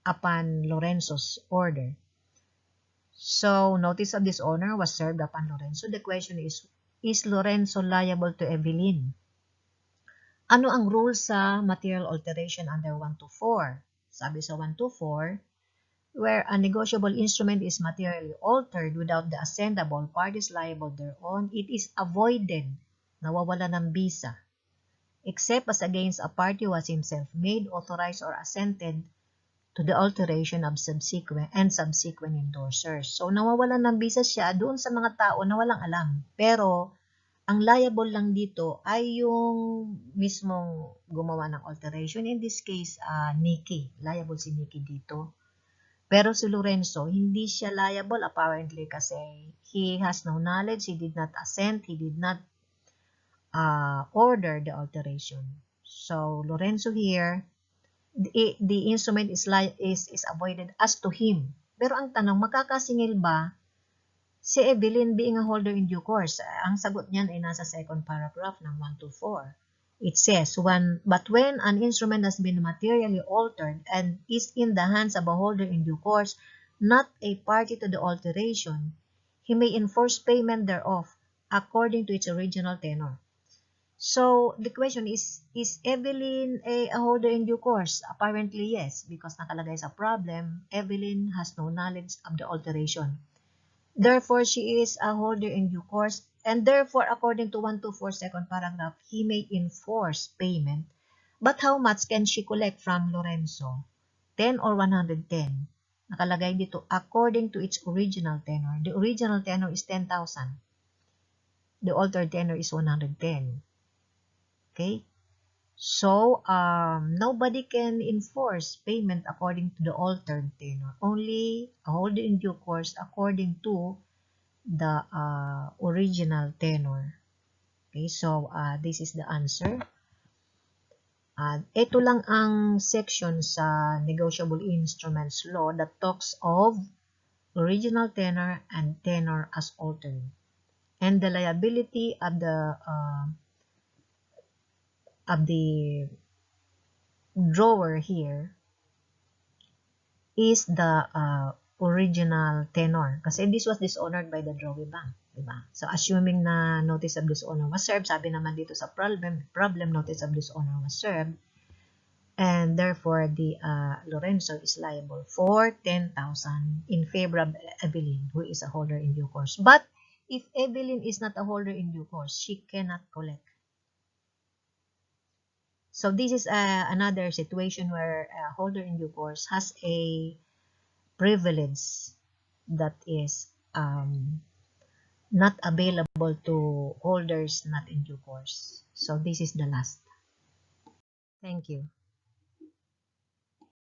upon Lorenzo's order. So, notice of dishonor was served upon Lorenzo. The question is Lorenzo liable to Evelyn? Ano ang rule sa material alteration under 124? Sabi sa 124, where a negotiable instrument is materially altered without the assent of all parties liable thereon, it is avoided, nawawala ng bisa, except as against a party who has himself made, authorized, or assented to the alteration of subsequent endorsers. So, nawawalan ng bisa siya doon sa mga tao na walang alam. Pero, ang liable lang dito ay yung mismong gumawa ng alteration. In this case, Nikki. Liable si Nikki dito. Pero si Lorenzo, hindi siya liable apparently kasi he has no knowledge, he did not assent, he did not order the alteration. So, Lorenzo here, the instrument is avoided as to him. Pero ang tanong, makakasingil ba si Evelyn being a holder in due course? Ang sagot niyan ay nasa second paragraph ng 124. It says, but when an instrument has been materially altered and is in the hands of a holder in due course, not a party to the alteration, he may enforce payment thereof according to its original tenor. So, the question is Evelyn a holder in due course? Apparently, yes, because nakalagay sa problem, Evelyn has no knowledge of the alteration. Therefore, she is a holder in due course, and therefore, according to 124 second paragraph, he may enforce payment. But how much can she collect from Lorenzo? 10 or 110? Nakalagay dito, according to its original tenor. The original tenor is 10,000. The altered tenor is 110. Okay? So, nobody can enforce payment according to the altered tenor. Only a holder in due course according to the original tenor. Okay, so this is the answer. Ito lang ang section sa negotiable instruments law that talks of original tenor and tenor as altered. And the liability of the drawer here is the original tenor. Kasi this was dishonored by the drawee bank. Diba? So, assuming na notice of dishonor was served, sabi naman dito sa problem notice of dishonor was served, and therefore, the Lorenzo is liable for 10,000 in favor of Evelyn, who is a holder in due course. But, if Evelyn is not a holder in due course, she cannot collect. So, this is another situation where a holder in due course has a privilege that is not available to holders not in due course. So this is the last. Thank you.